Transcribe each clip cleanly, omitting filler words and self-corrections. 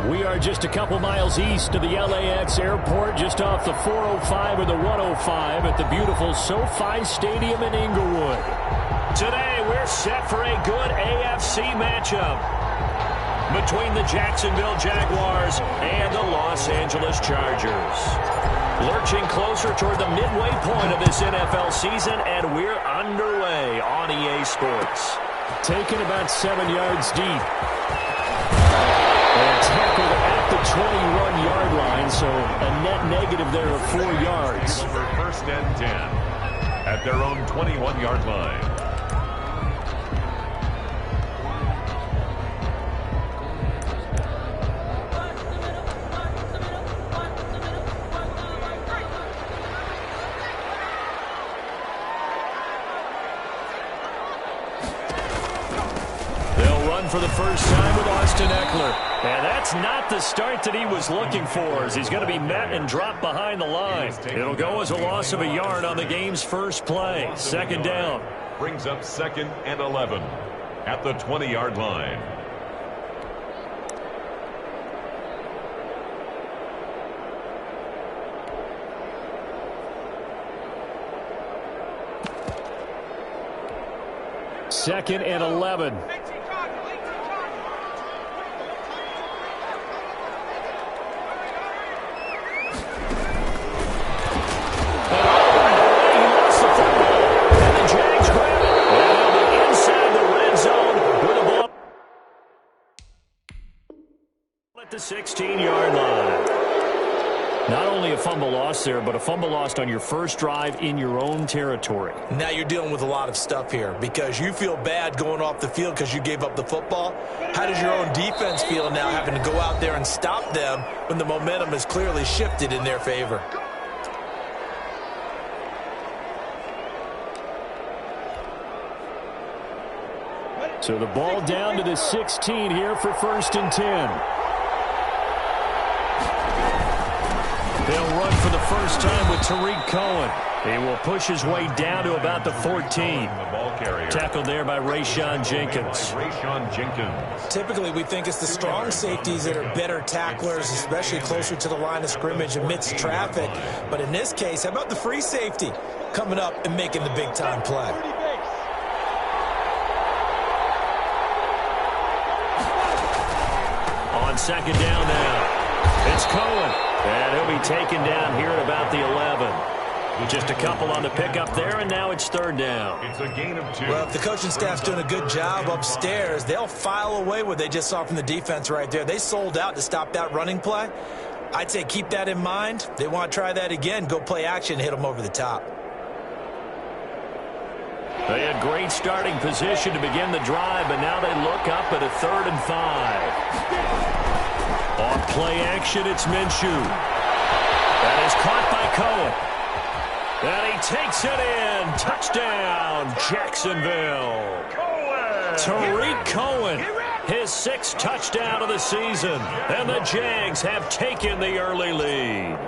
We are just a couple miles east of the LAX airport, just off the 405 or the 105 at the beautiful SoFi Stadium in Inglewood. Today, we're set for a good AFC matchup between the Jacksonville Jaguars and the Los Angeles Chargers. Lurching closer toward the midway point of this NFL season, and we're underway on EA Sports. Taken about 7 yards deep. And tackled at the 21-yard line, so a net negative there of 4 yards. Over 1st and 10 at their own 21-yard line. For the first time with Austin Eckler. And that's not the start that he was looking for, as he's going to be met and dropped behind the line. It'll go as a loss of a yard on the game's first play. Second down. Brings up 2nd and 11 at the 20-yard line. Second and 11. The 16-yard line. Not only a fumble loss there, but a fumble lost on your first drive in your own territory. Now you're dealing with a lot of stuff here because you feel bad going off the field because you gave up the football. How does your own defense feel now having to go out there and stop them when the momentum is clearly shifted in their favor? So the ball down to the 16 here for 1st and 10. They'll run for the first time with Tariq Cohen. He will push his way down to about the 14. The ball carrier. Tackled there by Rayshon Jenkins. Typically, we think it's the strong safeties that are better tacklers, especially closer to the line of scrimmage amidst traffic. But in this case, how about the free safety coming up and making the big-time play? On second down now, it's Cohen. And he'll be taken down here at about the 11. Just a couple on the pickup there, and now it's 3rd down. It's a gain of 2. Well, if the coaching staff's doing a good job upstairs, they'll file away what they just saw from the defense right there. They sold out to stop that running play. I'd say keep that in mind. They want to try that again. Go play action, hit them over the top. They had great starting position to begin the drive, but now they look up at a 3rd and 5. On play action, it's Minshew. That is caught by Cohen. And he takes it in. Touchdown, Jacksonville. Tariq Cohen, his 6th touchdown of the season. And the Jags have taken the early lead.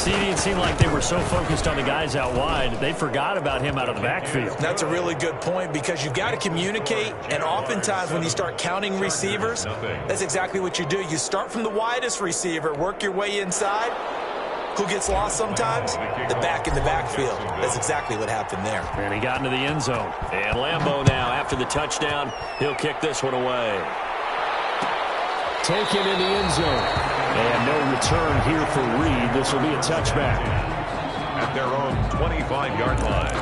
It seemed like they were so focused on the guys out wide, they forgot about him out of the backfield. That's a really good point because you've got to communicate, and oftentimes when you start counting receivers, that's exactly what you do. You start from the widest receiver, work your way inside. Who gets lost sometimes? The back in the backfield. That's exactly what happened there. And he got into the end zone. And Lambeau now, after the touchdown, he'll kick this one away. Taken in the end zone. And no return here for Reed. This will be a touchback. At their own 25-yard line.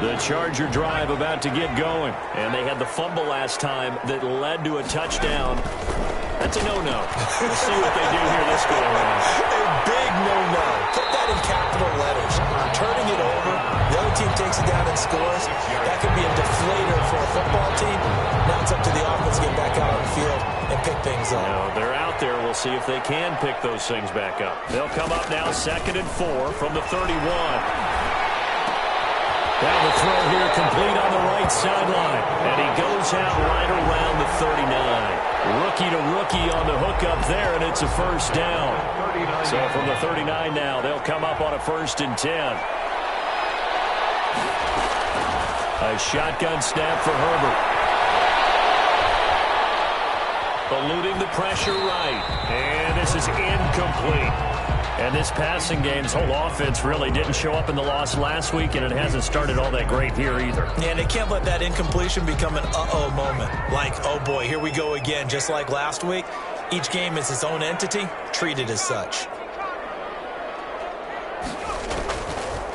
The Charger drive about to get going. And they had the fumble last time that led to a touchdown. That's a no-no. We'll see what they do here this go around. A big no-no. Put that in capital letters. Turning it over, the other team takes it down and scores. That could be a deflator for a football team. Now it's up to the offense to get back out on the field and pick things up. Now, they're out there. We'll see if they can pick those things back up. They'll come up now 2nd and 4 from the 31. Down the throw here, complete on the right sideline. And he goes out right around the 39. Rookie to rookie on the hookup there, and it's a first down. So from the 39 now, they'll come up on a 1st and 10. A shotgun snap for Herbert. Eluding the pressure right. And this is incomplete. And this passing game's whole offense really didn't show up in the loss last week, and it hasn't started all that great here either. Yeah, and they can't let that incompletion become an uh-oh moment. Like, oh boy, here we go again, just like last week. Each game is its own entity, treated as such.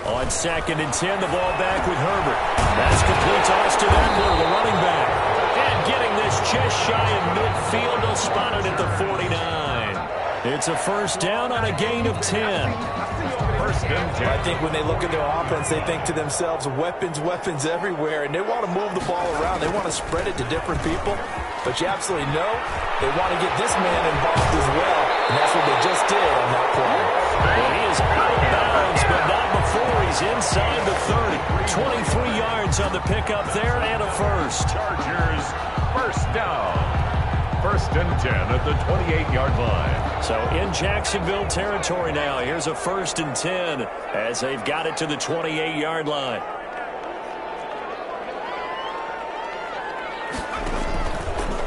On 2nd and 10, the ball back with Herbert. That's complete to Austin Eckler, the running back. And getting this just shy of midfield, they'll spot it at the 49. It's a first down on a gain of 10. First and 10. I think when they look at their offense, they think to themselves, weapons, weapons everywhere, and they want to move the ball around. They want to spread it to different people. But you absolutely know they want to get this man involved as well, and that's what they just did on that play. Well, he is out of bounds, but not before he's inside the 30. 23 yards on the pickup there and a first. Chargers, first down. First and 10 at the 28-yard line. So in Jacksonville territory now. Here's a first and 10 as they've got it to the 28-yard line.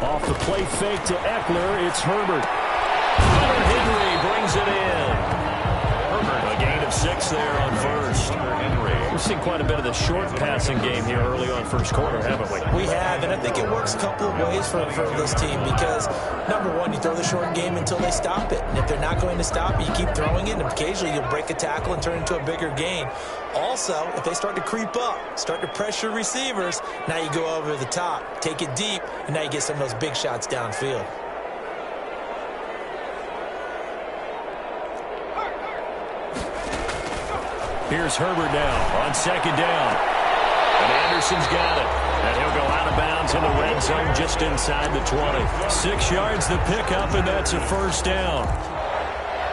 Off the play fake to Eckler, it's Herbert. Henry brings it in. Herbert, a gain of 6 there on first. We've seen quite a bit of the short passing game here early on first quarter, haven't we? We have, and I think it works a couple of ways for this team because, number one, you throw the short game until they stop it. And if they're not going to stop it, you keep throwing it, and occasionally you'll break a tackle and turn it into a bigger gain. Also, if they start to creep up, start to pressure receivers, now you go over the top, take it deep, and now you get some of those big shots downfield. Here's Herbert now on 2nd down. And Anderson's got it. And he'll go out of bounds in the red zone just inside the 20. 6 yards the pickup, and that's a first down.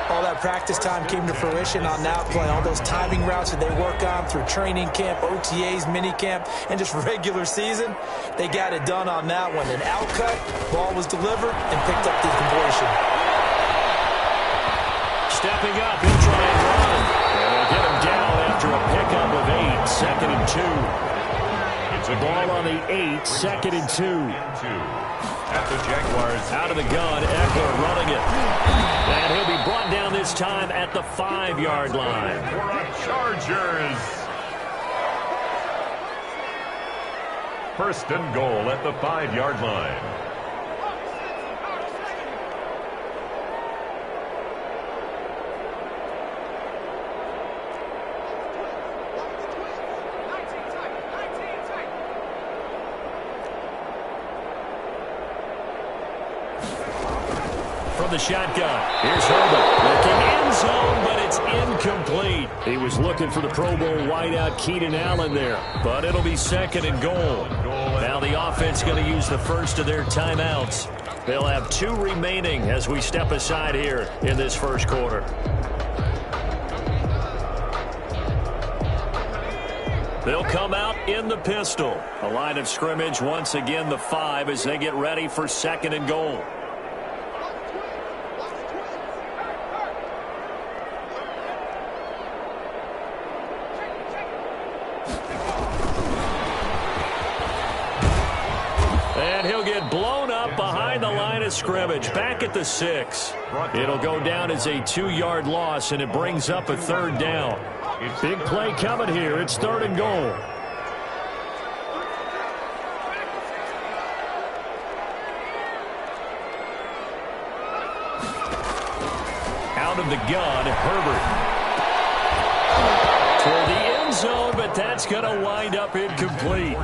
All that practice time came to fruition on that play. All those timing routes that they work on through training camp, OTAs, minicamp, and just regular season, they got it done on that one. An outcut, ball was delivered, and picked up the completion. Stepping up, he'll try and run. And they'll get him down after a pickup of 8, 2nd and 2. It's a ball on the 8, 2nd and 2. At the Jaguars. Out of the gun, Eckler running it. And he'll be brought down this time at the 5-yard line. For a Chargers. First and goal at the 5-yard line. From the shotgun, here's Herbert. Looking end zone, but it's incomplete. He was looking for the Pro Bowl wideout Keenan Allen there, but it'll be 2nd and goal. Now the offense going to use the first of their timeouts. They'll have 2 remaining as we step aside here in this first quarter. They'll come out in the pistol. A line of scrimmage once again the 5 as they get ready for 2nd and goal. And he'll get blown up behind the line of scrimmage, back at the 6. It'll go down as a 2-yard loss, and it brings up a 3rd down. Big play coming here. It's 3rd and goal. Out of the gun, Herbert. Toward the end zone, but that's going to wind up incomplete.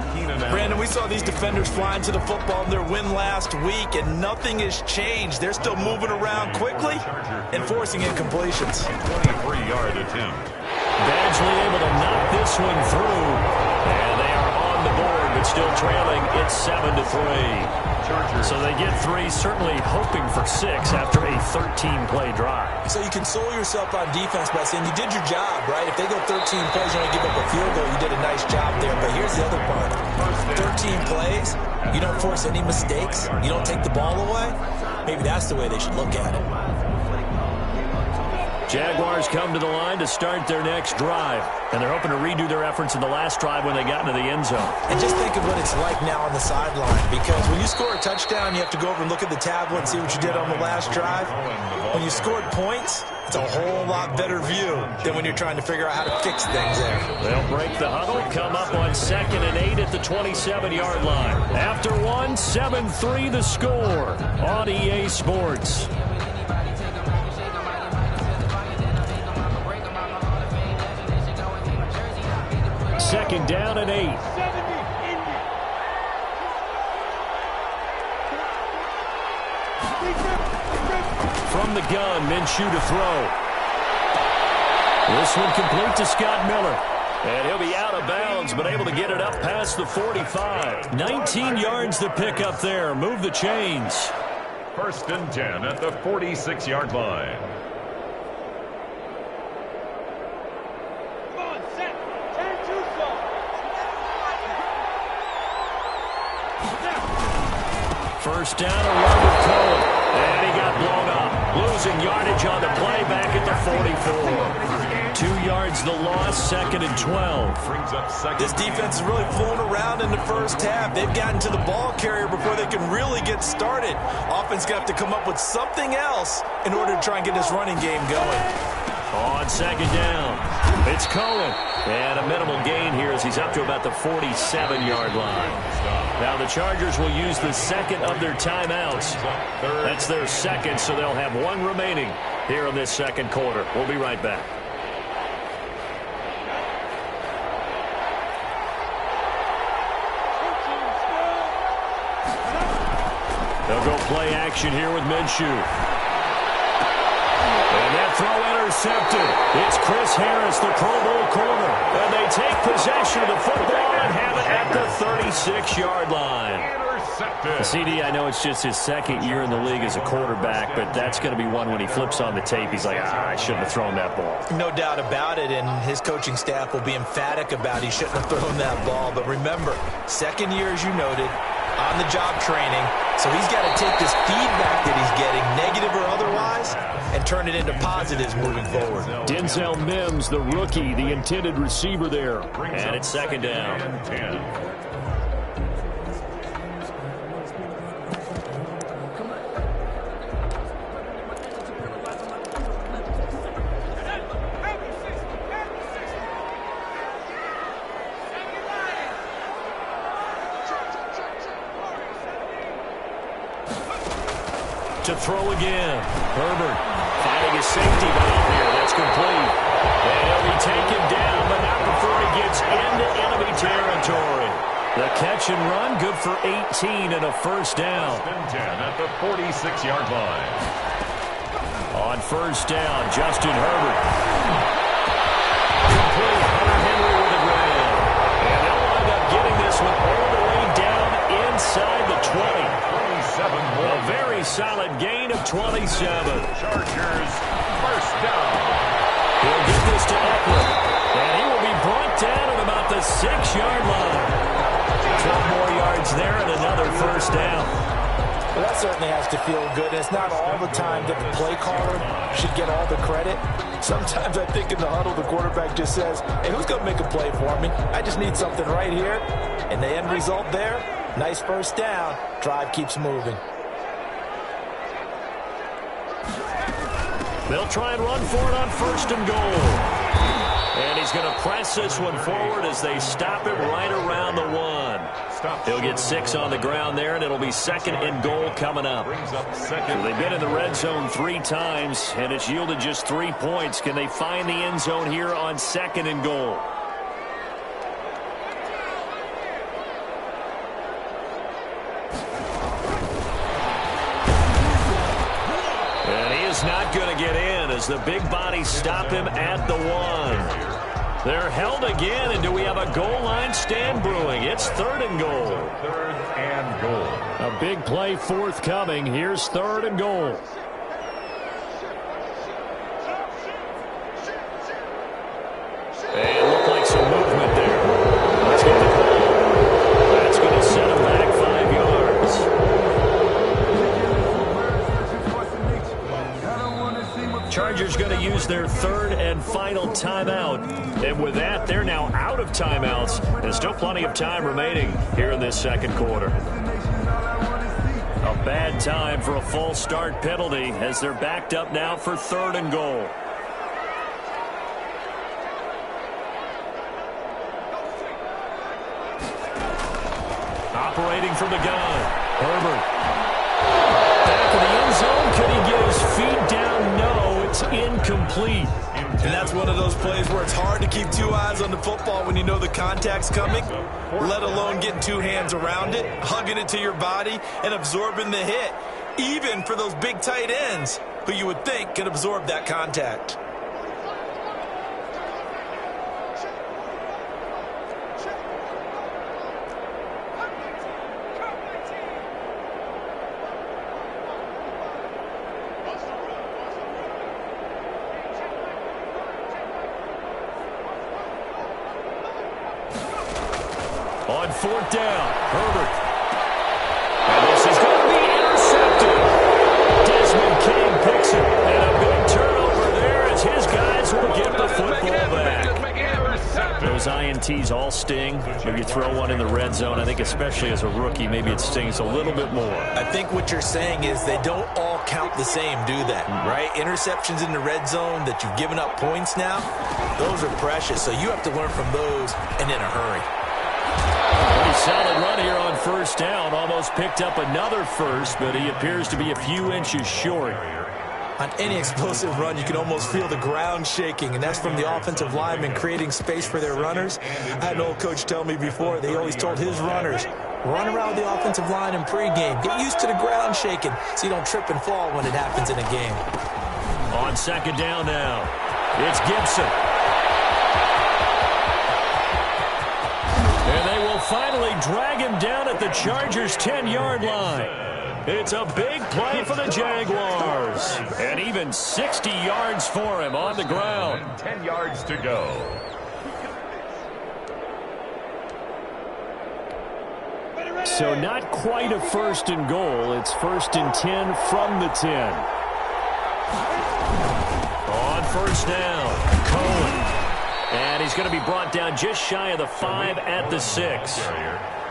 Brandon, we saw these defenders flying to the football in their win last week, and nothing has changed. They're still moving around quickly and forcing incompletions. 23-yard attempt. Badgley able to knock this one through, and they are on the board, but still trailing. It's 7-3. So they get 3, certainly hoping for 6 after a 13-play drive. So you console yourself on defense by saying you did your job, right? If they go 13 plays, you only give up a field goal, you did a nice job there. But here's the other part. 13 plays, you don't force any mistakes, you don't take the ball away. Maybe that's the way they should look at it. Jaguars come to the line to start their next drive. And they're hoping to redo their efforts in the last drive when they got into the end zone. And just think of what it's like now on the sideline. Because when you score a touchdown, you have to go over and look at the tablet and see what you did on the last drive. When you scored points, it's a whole lot better view than when you're trying to figure out how to fix things there. They'll break the huddle, come up on 2nd and 8 at the 27-yard line. After 1, 7-3 the score on EA Sports. Second down and 8. From the gun, Minshew to throw. This one complete to Scott Miller. And he'll be out of bounds, but able to get it up past the 45. 19 yards to pick up there. Move the chains. 1st and 10 at the 46-yard line. First down, a run with Cohen. And he got blown up. Losing yardage on the play back at the 44. 2 yards the loss, 2nd and 12. This defense is really flown around in the first half. They've gotten to the ball carrier before they can really get started. Offense got to come up with something else in order to try and get this running game going. On 2nd down, it's Cohen. And a minimal gain here as he's up to about the 47-yard line. Now the Chargers will use the second of their timeouts. That's their second, so they'll have one remaining here in this second quarter. We'll be right back. They'll go play action here with Minshew. And that throw intercepted. It's Chris Harris, the Pro Bowl corner. And they take possession of the football and have it at the 36-yard line. CD, I know it's just his second year in the league as a quarterback, but that's going to be one when he flips on the tape. He's like, I shouldn't have thrown that ball. No doubt about it, and his coaching staff will be emphatic about he shouldn't have thrown that ball. But remember, second year, as you noted, on-the-job training. So he's got to take this feedback that he's getting, negative or otherwise, and turn it into positives moving forward. Denzel Mims, the rookie, the intended receiver there. And it's 2nd down. To throw again. Herbert finding his safety valve here. That's complete. And he'll be taken down, but not before he gets into enemy territory. The catch and run, good for 18 and a first down. 10 at the 46-yard line. On first down, Justin Herbert. Complete. Hunter Henry with the grab. And they'll wind up getting this one all the way down inside the 20. A very solid gain of 27. Chargers, first down. He'll get this to Eckler. And he will be brought down at about the 6-yard line. 12 more yards there and another first down. Well, that certainly has to feel good. It's not all the time that the play caller should get all the credit. Sometimes I think in the huddle, the quarterback just says, hey, who's going to make a play for me? I just need something right here. And the end result there, nice first down. Drive keeps moving. They'll try and run for it on 1st and goal. And he's going to press this one forward as they stop him right around the 1. He'll get 6 on the ground there, and it'll be 2nd and goal coming up. So they've been in the red zone 3 times, and it's yielded just 3 points. Can they find the end zone here on 2nd and goal? Not going to get in as the big bodies stop him at the 1. They're held again, and do we have a goal line stand brewing? It's 3rd and goal. 3rd and goal. A big play forthcoming. Here's 3rd and goal. And looked like some movement there. Let's get the call. That's going to set him back 5 yards. Chargers going to use their third and final timeout. And with that, they're now out of timeouts. There's still plenty of time remaining here in this second quarter. A bad time for a false start penalty as they're backed up now for 3rd and goal. Operating from the gun, Herbert. Back in the end zone, can he get his feet down? No, it's incomplete. And that's one of those plays where it's hard to keep 2 eyes on the football when you know the contact's coming, let alone getting 2 hands around it, hugging it to your body, and absorbing the hit, even for those big tight ends who you would think could absorb that contact. On 4th down, Herbert. And this is going to be intercepted. Desmond King picks it. And a big turnover there as his guys will get the football back. Those INTs all sting. Maybe you throw one in the red zone. I think especially as a rookie, maybe it stings a little bit more. I think what you're saying is they don't all count the same, do they? Right? Interceptions in the red zone that you've given up points now, those are precious. So you have to learn from those and in a hurry. Pretty solid run here on 1st down. Almost picked up another first, but he appears to be a few inches short. On any explosive run, you can almost feel the ground shaking, and that's from the offensive linemen creating space for their runners. I had an old coach tell me before, they always told his runners, run around the offensive line in pregame. Get used to the ground shaking so you don't trip and fall when it happens in a game. On 2nd down now, it's Gibson. And they will finally drag him down at the Chargers' 10-yard line. It's a big play for the Jaguars. And even 60 yards for him on the ground. 10 yards to go. So not quite a 1st and goal. It's 1st and 10 from the 10. On 1st down, Cohen. And he's going to be brought down just shy of the 5 at the 6.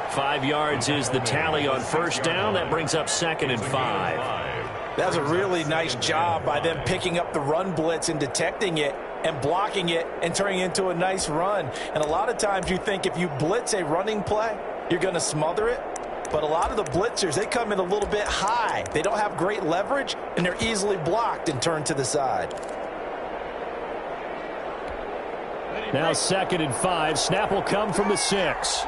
5 yards is the tally on 1st down. That brings up 2nd and 5. That's a really nice job by them picking up the run blitz and detecting it and blocking it and turning it into a nice run. And a lot of times you think if you blitz a running play, you're going to smother it. But a lot of the blitzers, they come in a little bit high. They don't have great leverage, and they're easily blocked and turned to the side. Now 2nd and 5. Snap will come from the 6.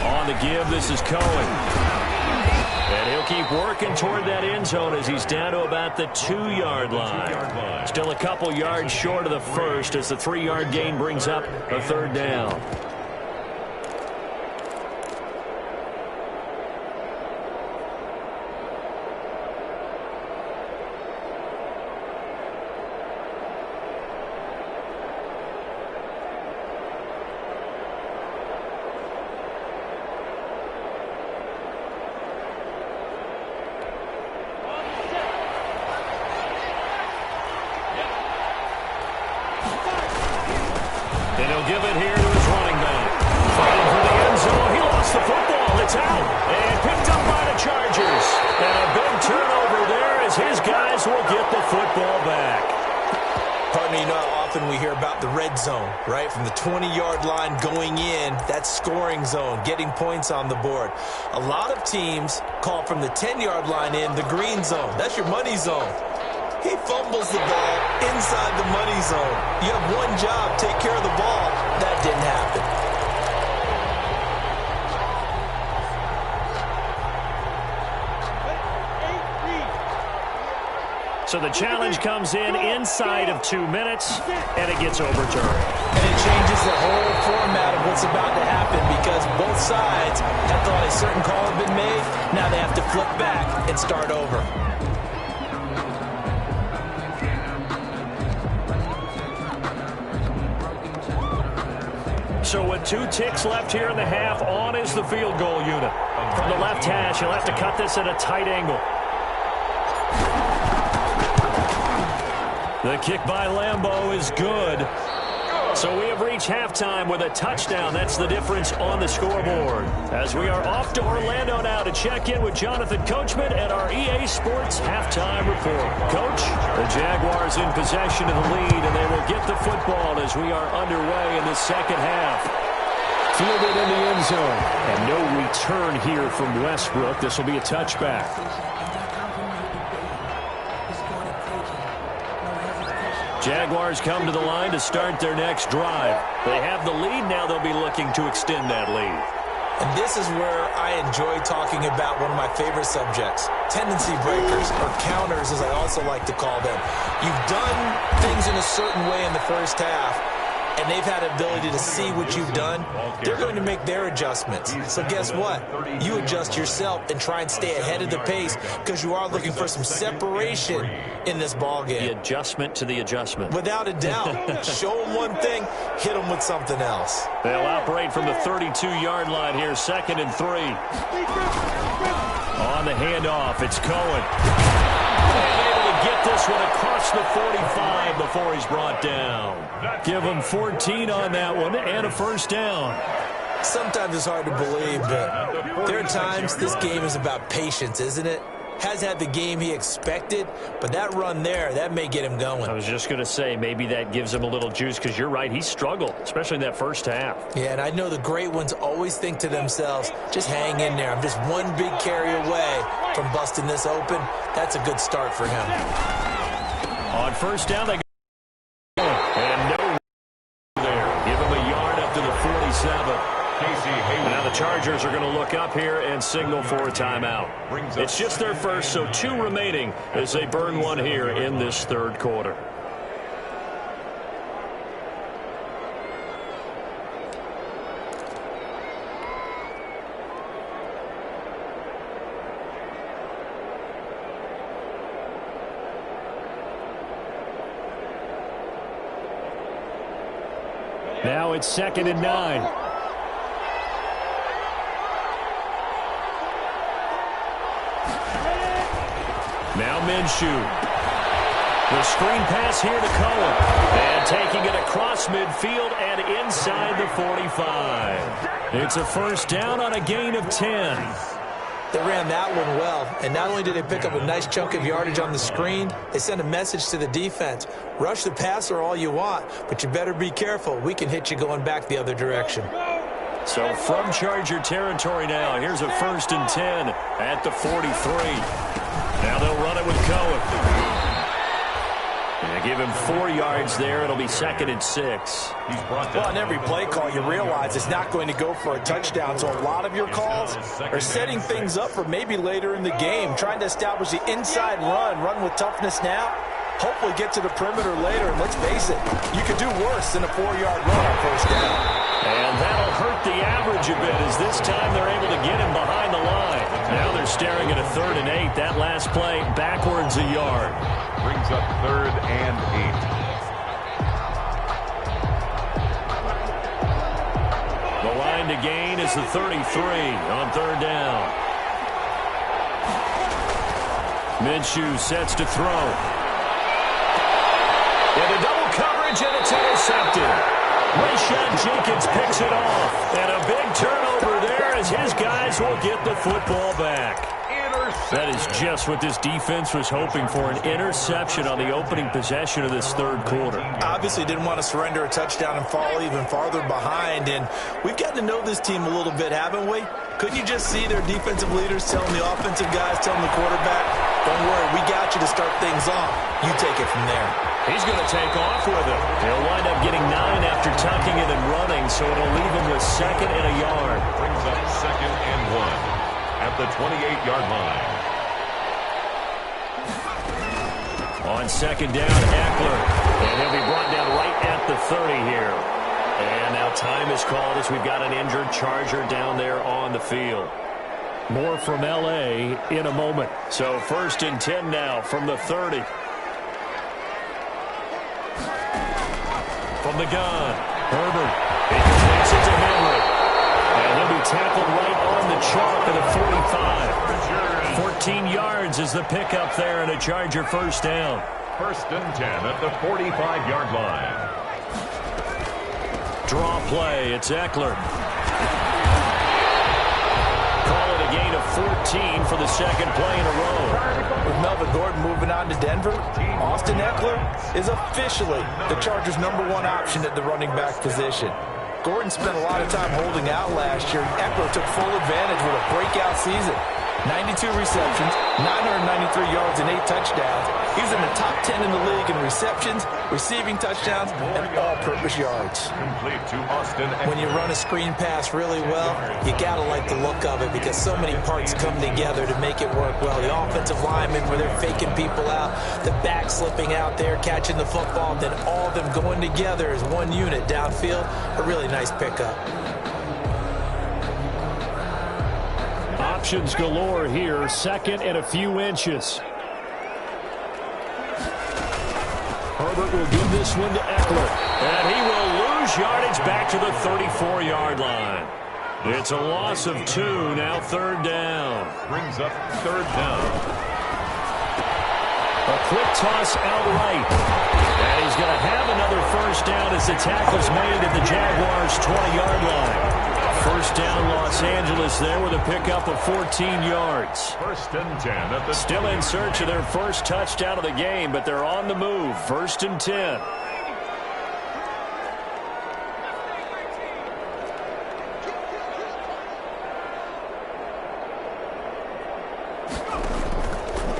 On the give, this is Cohen. And he'll keep working toward that end zone as he's down to about the 2-yard line. Still a couple yards short of the first as the 3-yard gain brings up a 3rd down. And he'll give it here to his running back. Fighting for the end zone. He lost the football. It's out. And picked up by the Chargers. And a big turnover there as his guys will get the football back. Partner, you know how often we hear about the red zone, right? From the 20-yard line going in, that's scoring zone, getting points on the board. A lot of teams call from the 10-yard line in the green zone. That's your money zone. He fumbles the ball inside the money zone. You have one job, take care of the ball. That didn't happen. So the challenge comes in inside of 2 minutes, and it gets overturned. And it changes the whole format of what's about to happen because both sides have thought a certain call had been made. Now they have to flip back and start over. So with 2 ticks left here in the half, on is the field goal unit. From the left hash, he'll have to cut this at a tight angle. The kick by Lambeau is good. So we have reached halftime with a touchdown. That's the difference on the scoreboard. As we are off to Orlando now to check in with Jonathan Coachman at our EA Sports halftime report. Coach, the Jaguars in possession of the lead, and they will get the football as we are underway in the second half. Fielded in the end zone. And no return here from Westbrook. This will be a touchback. Jaguars come to the line to start their next drive. They have the lead. Now they'll be looking to extend that lead. And this is where I enjoy talking about one of my favorite subjects, tendency breakers, or counters as I also like to call them. You've done things in a certain way in the first half, and they've had the ability to see what you've done. They're going to make their adjustments. So guess what? You adjust yourself and try and stay ahead of the pace because you are looking for some separation in this ball game. The adjustment to the adjustment. Without a doubt. Show them one thing, hit them with something else. They'll operate from the 32-yard line here, 2nd and 3. On the handoff, it's Cohen. Get this one across the 45 before he's brought down. Give him 14 on that one and a first down. Sometimes it's hard to believe, but there are times this game is about patience, isn't it? Has had the game he expected, but that run there, that may get him going. I was just going to say, maybe that gives him a little juice because you're right, he struggled, especially in that first half. Yeah, and I know the great ones always think to themselves, just hang in there. I'm just one big carry away from busting this open. That's a good start for him. On first down, they go. And no there. Give him a yard up to the 47. Now the Chargers are going to look up here and signal for a timeout. It's just their first, so 2 remaining as they burn one here in this third quarter. Now it's 2nd and 9. Now Minshew. The screen pass here to Cohen. And taking it across midfield and inside the 45. It's a first down on a gain of 10. They ran that one well, and not only did they pick up a nice chunk of yardage on the screen, they sent a message to the defense. Rush the passer all you want, but you better be careful. We can hit you going back the other direction. So from Charger territory now, here's a 1st and 10 at the 43. Now they'll run it with Cohen. And give him 4 yards there. It'll be 2nd and 6. Well, on every play call, you realize it's not going to go for a touchdown. So a lot of your calls are setting things up for maybe later in the game, trying to establish the inside run with toughness now. Hopefully get to the perimeter later. And let's face it, you could do worse than a 4-yard run on first down. And that'll hurt the average a bit as this time they're able to get him behind the line. Now they're staring at a 3rd and 8. That last play backwards a yard. Brings up 3rd and 8. The line to gain is the 33 on 3rd down. Minshew sets to throw. Into double coverage, and it's intercepted. Rayshon Jenkins picks it off. And a big turnover there as his guys will get the football back. That is just what this defense was hoping for, an interception on the opening possession of this third quarter. Obviously didn't want to surrender a touchdown and fall even farther behind, and we've gotten to know this team a little bit, haven't we? Couldn't you just see their defensive leaders telling the offensive guys, telling the quarterback, don't worry, we got you to start things off. You take it from there. He's going to take off with it. He'll wind up getting 9 after tucking it and running, so it'll leave him with 2nd and a yard. Brings up 2nd and 1 at the 28-yard line. On 2nd down, Eckler. And he'll be brought down right at the 30 here. And now time is called as we've got an injured Charger down there on the field. More from L.A. in a moment. So 1st and 10 now from the 30. From the gun, Herbert. He takes it to Henry. And he'll be tackled right on the chalk of the 45. 14 yards is the pickup there and a Charger first down. First and 10 at the 45-yard line. Draw play. It's Eckler. Call it a gain of 14 for the second play in a row. With Melvin Gordon moving on to Denver, Austin Eckler is officially the Chargers' #1 option at the running back position. Gordon spent a lot of time holding out last year. Eckler took full advantage with a breakout season. 92 receptions, 993 yards, and 8 touchdowns. He's in the top 10 in the league in receptions, receiving touchdowns, and all-purpose yards. Complete to Austin Eckler. When you run a screen pass really well, you got to like the look of it because so many parts come together to make it work well. The offensive linemen, where they're faking people out, the back slipping out there, catching the football, and then all of them going together as one unit downfield. A really nice pickup. Options galore here. Second and a few inches. Herbert will give this one to Eckler. And he will lose yardage back to the 34-yard line. It's a loss of 2. Now third down. Brings up third down. A quick toss out right. And he's going to have another first down as the tackle's made at the Jaguars' 20-yard line. First down, Los Angeles there with a pickup of 14 yards. First and 10 at the... Still in search of their first touchdown of the game, but they're on the move. First and 10.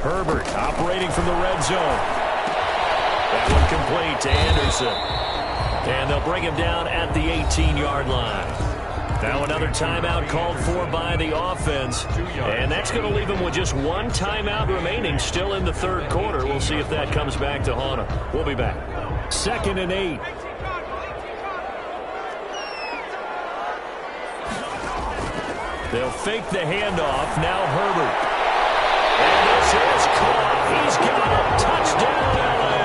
Herbert operating from the red zone. That one complete to Anderson. And they'll bring him down at the 18-yard line. Now another timeout called for by the offense. And that's going to leave them with just one timeout remaining still in the third quarter. We'll see if that comes back to haunt them. We'll be back. Second and 8. They'll fake the handoff. Now Herbert. And this is caught. He's got a touchdown, LA.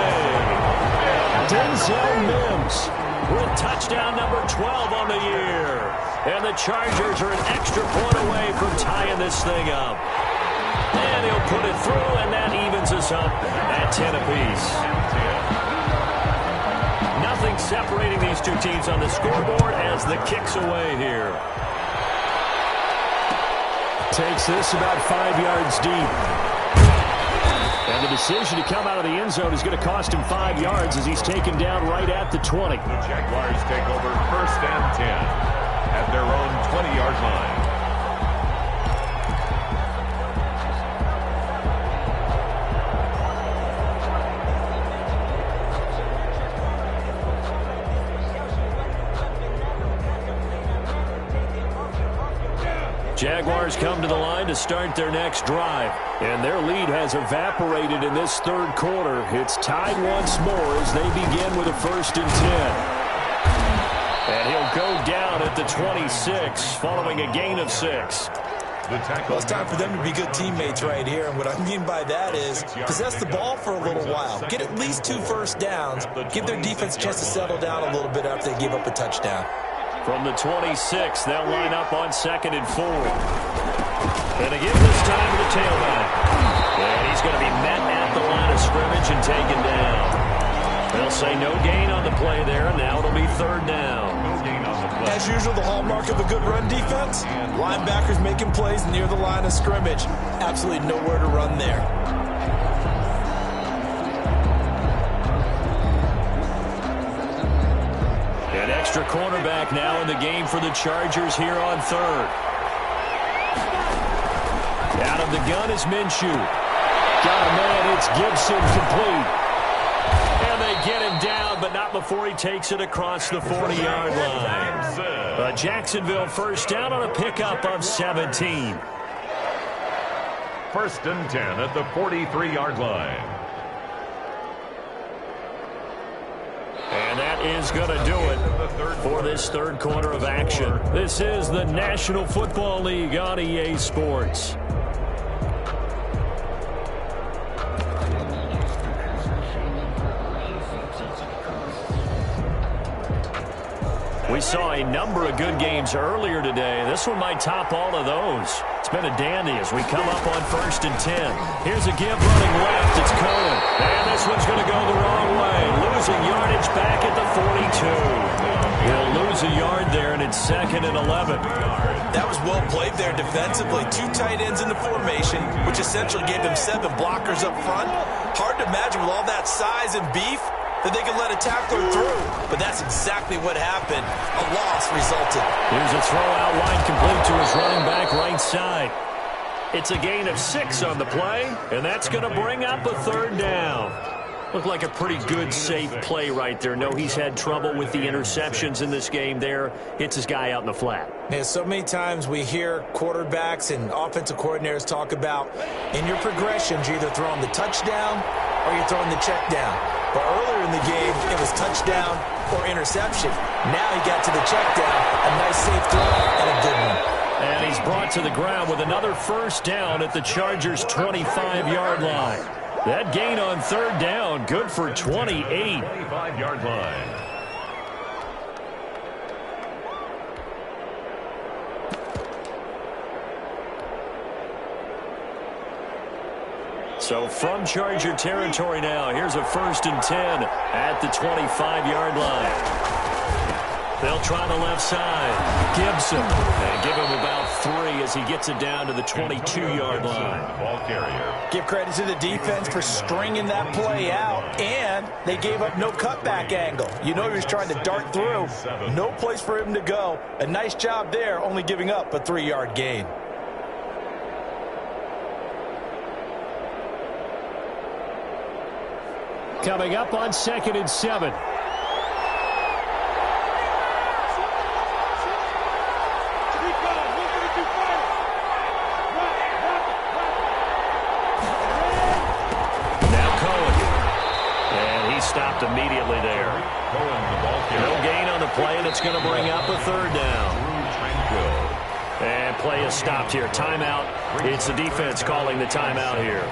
Denzel Mims with touchdown number 12 on the year. And the Chargers are an extra point away from tying this thing up. And he'll put it through, and that evens us up at 10 apiece. Nothing separating these two teams on the scoreboard as the kick's away here. Takes this about 5 yards deep. And the decision to come out of the end zone is going to cost him 5 yards as he's taken down right at the 20. The Jaguars take over first and 10 at their own 20-yard line. Jaguars come to the line to start their next drive. And their lead has evaporated in this third quarter. It's tied once more as they begin with a first and 10. And he'll go down at the 26 following a gain of 6. Well, it's time for them to be good teammates right here. And what I mean by that is possess the ball for a little while. Get at least 2 first downs. Give their defense a chance to settle down a little bit after they give up a touchdown. From the 26, they'll line up on second and 4. And again this time to the tailback. And he's going to be met at the line of scrimmage and taken down. They'll say no gain on the play there, and now it'll be third down. No gain on the play. As usual, the hallmark of a good run defense, linebackers making plays near the line of scrimmage. Absolutely nowhere to run there. An extra cornerback now in the game for the Chargers here on third. Out of the gun is Minshew. Got a man, it's Gibson, complete. And they get him down, but not before he takes it across the 40-yard line. Jacksonville first down on a pickup of 17. First and 10 at the 43-yard line. And that is going to do it for this third quarter of action. This is the National Football League on EA Sports. We saw a number of good games earlier today. This one might top all of those. It's been a dandy as we come up on 1st and 10. Here's a give running left. It's Cohen. And this one's going to go the wrong way. Losing yardage back at the 42. He'll lose a yard there, and it's 2nd and 11. That was well played there defensively. 2 tight ends in the formation, which essentially gave them 7 blockers up front. Hard to imagine with all that size and beef that they could let a tackler through. But that's exactly what happened. A loss resulted. Here's a throw out wide complete to his running back right side. It's a gain of 6 on the play, and that's going to bring up a 3rd down. Looked like a pretty good, safe play right there. No, he's had trouble with the interceptions in this game there. Hits his guy out in the flat. Yeah, so many times we hear quarterbacks and offensive coordinators talk about in your progressions, you're either throwing the touchdown or you're throwing the check down. But earlier in the game, it was touchdown or interception. Now he got to the check down, a nice safe throw and a good one. And he's brought to the ground with another 1st down at the Chargers' 25-yard line. That gain on 3rd down, good for 28. 25-yard line. So from Charger territory now, here's a 1st and 10 at the 25-yard line. They'll try the left side. Gibson. And give him about 3 as he gets it down to the 22-yard line. Ball carrier. Give credit to the defense for stringing that play out, and they gave up no cutback angle. You know he was trying to dart through. No place for him to go. A nice job there, only giving up a 3-yard gain. Coming up on 2nd and 7. Stopped immediately there. No gain on the play, and it's going to bring up a 3rd down. And play is stopped here. Timeout. It's the defense calling the timeout here.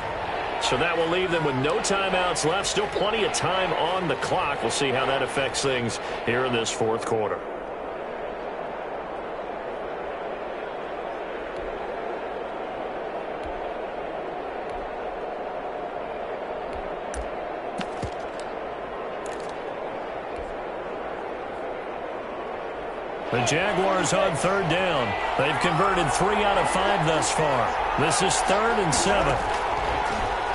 So that will leave them with no timeouts left. Still plenty of time on the clock. We'll see how that affects things here in this 4th quarter. The Jaguars on 3rd down. They've converted 3 out of 5 thus far. This is 3rd and 7.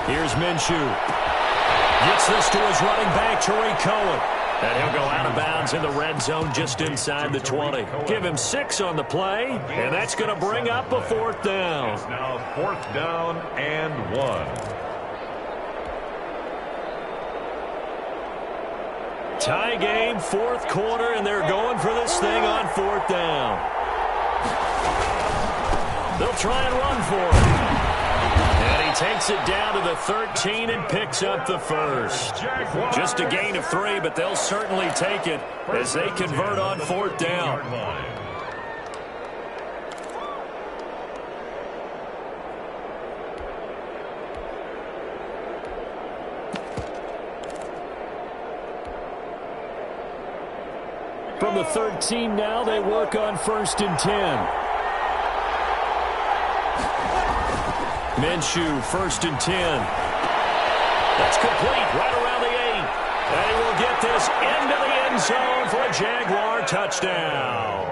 Here's Minshew. Gets this to his running back, Tariq Cohen. And he'll go out of bounds in the red zone just inside the 20. Give him 6 on the play, and that's going to bring up a 4th down. It's now 4th down and 1. Tie game, 4th quarter, and they're going for this thing on 4th down. They'll try and run for it. And he takes it down to the 13 and picks up the 1st. Just a gain of 3, but they'll certainly take it as they convert on 4th down. From the 13 now, they work on 1st and 10. Minshew, 1st and 10. That's complete right around the 8. And he will get this into the end zone for a Jaguar touchdown.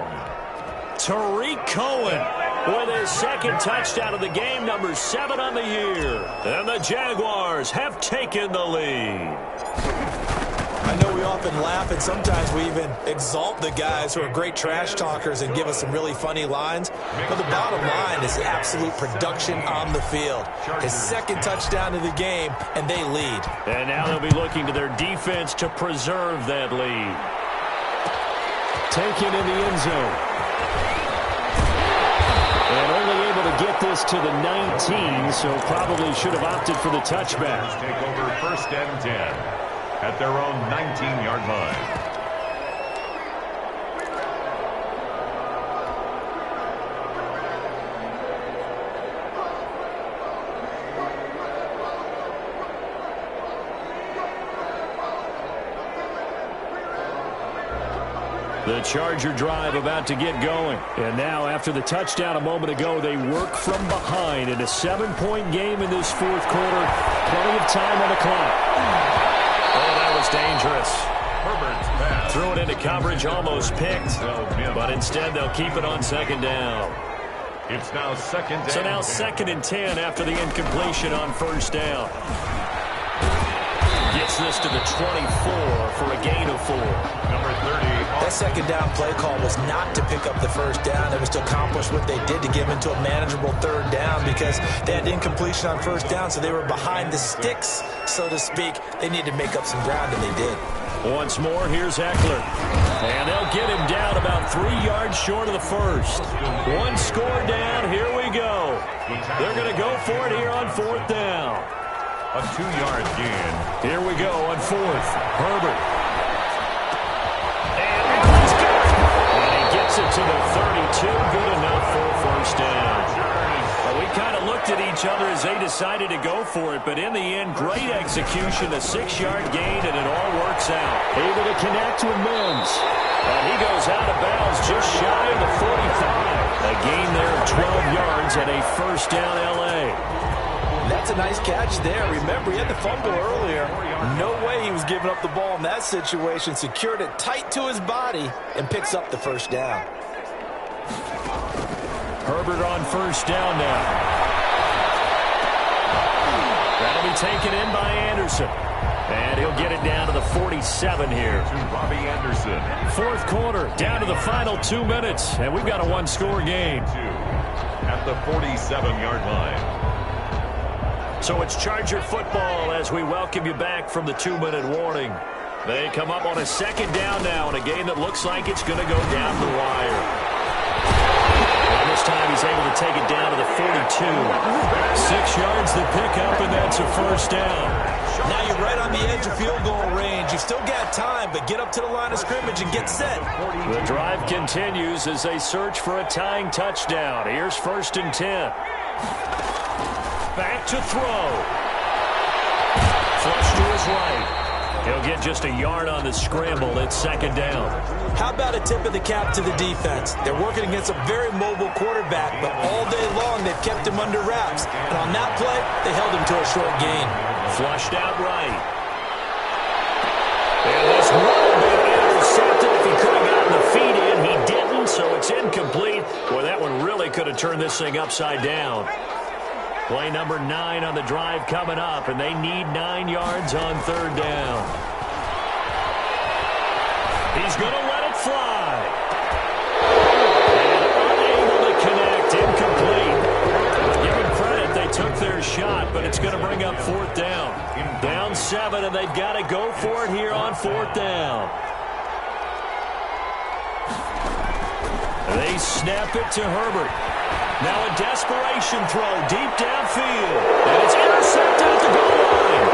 Tariq Cohen with his 2nd touchdown of the game, number 7 on the year. And the Jaguars have taken the lead. I know we often laugh, and sometimes we even exalt the guys who are great trash talkers and give us some really funny lines. But the bottom line is absolute production on the field. His 2nd touchdown of the game, and they lead. And now they'll be looking to their defense to preserve that lead. Taken in the end zone. And only able to get this to the 19, so probably should have opted for the touchback. Take over 1st and 10. At their own 19-yard line. The Charger drive about to get going. And now, after the touchdown a moment ago, they work from behind in a 7-point game in this fourth quarter. Plenty of time on the clock. Oh, that was dangerous. Herbert's pass. Threw it into coverage, almost picked. But instead, they'll keep it on second down. It's now second and 10. So now 2nd and 10 after the incompletion on first down. Gets this to the 24 for a gain of 4. Number 30. That second down play call was not to pick up the first down. It was to accomplish what they did to get them into a manageable third down because they had incompletion on first down, so they were behind the sticks, so to speak. They needed to make up some ground, and they did. Once more, here's Eckler. And they'll get him down about 3 yards short of the first. One score down. Here we go. They're going to go for it here on fourth down. A 2-yard gain. Here we go on fourth. Herbert. And he's good. And he gets it to the 32. Good enough for a first down. Well, we kind of looked at each other as they decided to go for it, but in the end, great execution, a 6-yard gain, and it all works out. Able to connect with Mims. And he goes out of bounds just shy of the 45. A gain there of 12 yards and a first down L.A. That's a nice catch there. Remember, he had the fumble earlier. No way he was giving up the ball in that situation. Secured it tight to his body and picks up the first down. Herbert on first down now. That'll be taken in by Anderson. And he'll get it down to the 47 here. To Robbie Anderson. Fourth quarter, down to the final 2 minutes. And we've got a one-score game. At the 47-yard line. So it's Charger football as we welcome you back from the 2-minute warning. They come up on a second down now in a game that looks like it's going to go down the wire. And this time he's able to take it down to the 42. 6 yards to pick up, and that's a first down. Now you're right on the edge of field goal range. You've still got time, but get up to the line of scrimmage and get set. The drive continues as they search for a tying touchdown. Here's 1st and 10. Back to throw. Flush to his right. He'll get just a yard on the scramble. It's second down. How about a tip of the cap to the defense? They're working against a very mobile quarterback, but all day long they've kept him under wraps. And on that play, they held him to a short gain. Flushed out right. And this would have been intercepted if he could have gotten the feet in. He didn't, so it's incomplete. Boy, that one really could have turned this thing upside down. Play number 9 on the drive coming up, and they need 9 yards on third down. He's going to let it fly. And unable to connect, incomplete. Give him credit, they took their shot, but it's going to bring up fourth down. Down 7, and they've got to go for it here on fourth down. They snap it to Herbert. Now a desperation throw deep downfield. And it's intercepted at the goal line.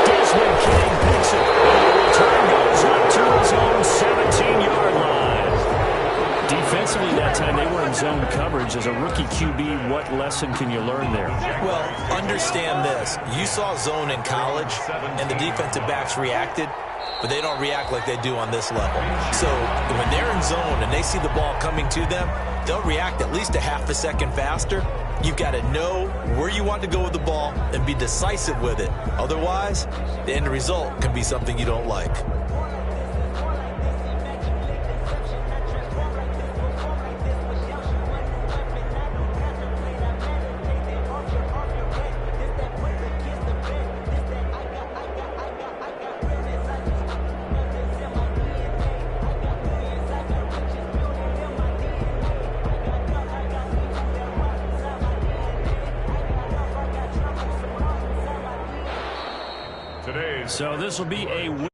Desmond King picks it. And the return goes up to his own 17-yard line. Defensively that time, they were in zone coverage. As a rookie QB, what lesson can you learn there? Well, understand this. You saw zone in college, and the defensive backs reacted, but they don't react like they do on this level. So when they're in zone and they see the ball coming to them, they'll react at least a half a second faster. You've got to know where you want to go with the ball and be decisive with it. Otherwise, the end result can be something you don't like. So this will be a